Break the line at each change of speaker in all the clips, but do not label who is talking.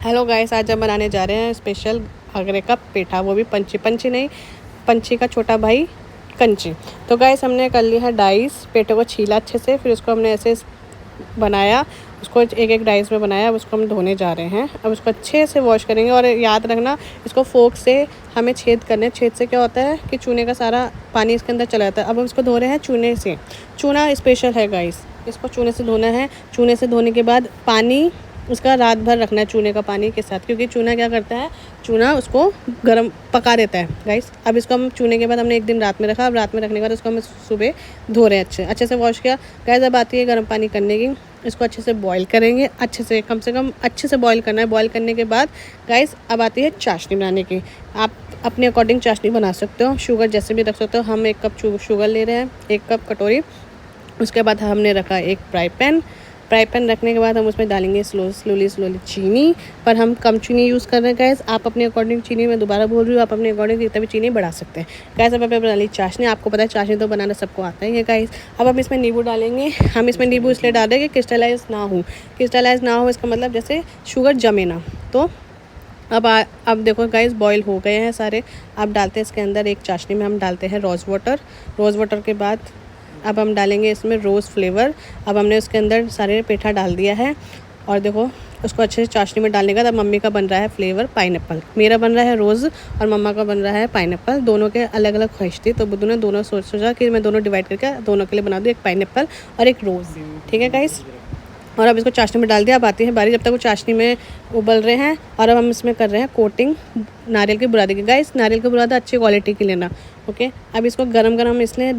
Hello guys, आज हम बनाने जा रहे हैं स्पेशल आगरे का पेठा, वो भी पंछी नहीं, पंछी का छोटा भाई कंची। तो गाइस हमने कर लिया है डाइस, पेठे को छीला अच्छे से, फिर उसको हमने ऐसे बनाया, उसको एक एक डाइस में बनाया। अब उसको हम धोने जा रहे हैं। अब उसको अच्छे से वॉश करेंगे और याद रखना इसको फोक से हमें छेद करने। छेद से क्या होता है कि चूने का सारा पानी इसके अंदर चला जाता है। अब हम इसको धो रहे हैं चूने से। चूना स्पेशल है गाइस, इसको चूने से धोना है। चूने से धोने के बाद पानी उसका रात भर रखना है चूने का पानी के साथ, क्योंकि चूना क्या करता है, चूना उसको गर्म पका देता है गाइस। अब इसको हम चूने के बाद हमने एक दिन रात में रखा। अब रात में रखने के बाद उसको हम सुबह धो रहे हैं, अच्छे से वॉश किया गाइस। अब आती है गर्म पानी करने की, इसको अच्छे से बॉईल करेंगे, अच्छे से कम अच्छे से बॉईल करना है। बॉईल करने के बाद गाइस अब आती है चाशनी बनाने की। आप अपने अकॉर्डिंग चाशनी बना सकते हो, शुगर जैसे भी रख सकते हो। हम 1 कप शुगर ले रहे हैं, 1 कप कटोरी। उसके बाद हमने रखा एक फ्राई पैन रखने के बाद हम उसमें डालेंगे स्लोली चीनी, पर हम कम चीनी यूज़ कर रहे हैं गैस। आप अपने अकॉर्डिंग चीनी, मैं दोबारा बोल रही हूँ, आप अपने अकॉर्डिंग जितना भी चीनी बढ़ा सकते हैं गैस। अब बना ली चाशनी। आपको पता है चाशनी तो बनाना सबको आता ही है गैस। अब हम इसमें नींबू डालेंगे। हम इसमें नींबू इसलिए डाल रहे हैं कि क्रिस्टलाइज ना हो, इसका मतलब जैसे शुगर जमे ना। तो अब देखो गाइस, बॉईल हो गए हैं सारे। अब डालते हैं इसके अंदर, एक चाशनी में हम डालते हैं रोज़ वाटर के बाद अब हम डालेंगे इसमें रोज़ फ्लेवर। अब हमने उसके अंदर सारे पेठा डाल दिया है और देखो उसको अच्छे से चाशनी में डालने का। तब मम्मी का बन रहा है फ्लेवर पाइनएप्पल, मेरा बन रहा है रोज़ और मम्मा का बन रहा है पाइनएप्पल। दोनों के अलग अलग ख्वाहिश थी, तो बुद्धू ने दोनों सोचा कि मैं दोनों डिवाइड करके दोनों के लिए बना दूँ, एक पाइनएप्पल और एक रोज़। ठीक है गाइस, और अब इसको चाशनी में डाल दिया। अब आती है बारी, जब तक वो चाशनी में उबल रहे हैं, और अब हम इसमें कर रहे हैं कोटिंग नारियल के बुरादे की। गाइस नारियल का बुरादा अच्छी क्वालिटी की लेना, ओके। अब इसको गरम इसलिए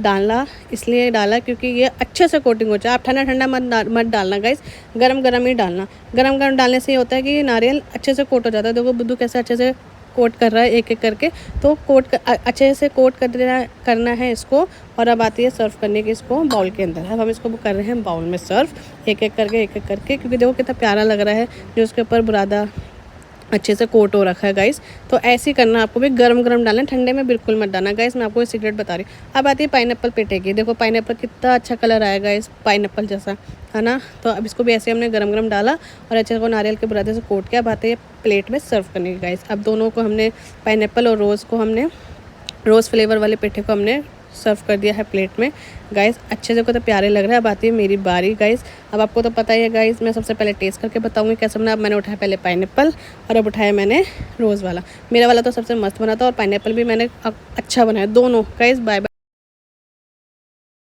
डाला क्योंकि ये अच्छे से कोटिंग हो जाए। आप ठंडा मत डालना गाइस, गरम ही डालना। गरम डालने से ये होता है कि नारियल अच्छे से कोट हो जाता है। देखो बुद्धू कैसे अच्छे से कोट कर रहा है एक एक करके। तो अच्छे से कोट करना है इसको। और अब आती है सर्व करने की, इसको बाउल के अंदर। अब हम इसको कर रहे हैं बाउल में सर्व, एक एक करके, क्योंकि देखो कितना प्यारा लग रहा है जो उसके ऊपर बुरादा अच्छे से कोट हो रखा है गाइस। तो ऐसे ही करना, आपको भी गरम डालना, ठंडे में बिल्कुल मत डालना गाइस। मैं आपको ये सीक्रेट बता रही हूँ। अब आती है पाइनएप्पल पेठे की। देखो पाइनएप्पल कितना अच्छा कलर आएगा इस पाइनएप्पल जैसा, है ना। तो अब इसको भी ऐसे हमने गरम डाला और अच्छे से नारियल के बुरादे से कोट किया। अब आते हैं प्लेट में सर्व करने की गाइस। अब दोनों को हमने, पाइनएप्पल और रोज़ फ्लेवर वाले पेठे को हमने सर्व कर दिया है प्लेट में गाइस। अच्छे से को तो प्यारे लग रहा है। अब आती है मेरी बारी गाइस। अब आपको तो पता ही है गाइस, मैं सबसे पहले टेस्ट करके बताऊंगी कैसे बना। अब मैंने उठाया पहले पाइनएप्पल और अब उठाया मैंने रोज़ वाला। मेरा वाला तो सबसे मस्त बना था और पाइनएप्पल भी मैंने अच्छा बनाया दोनों गाइस। Bye bye.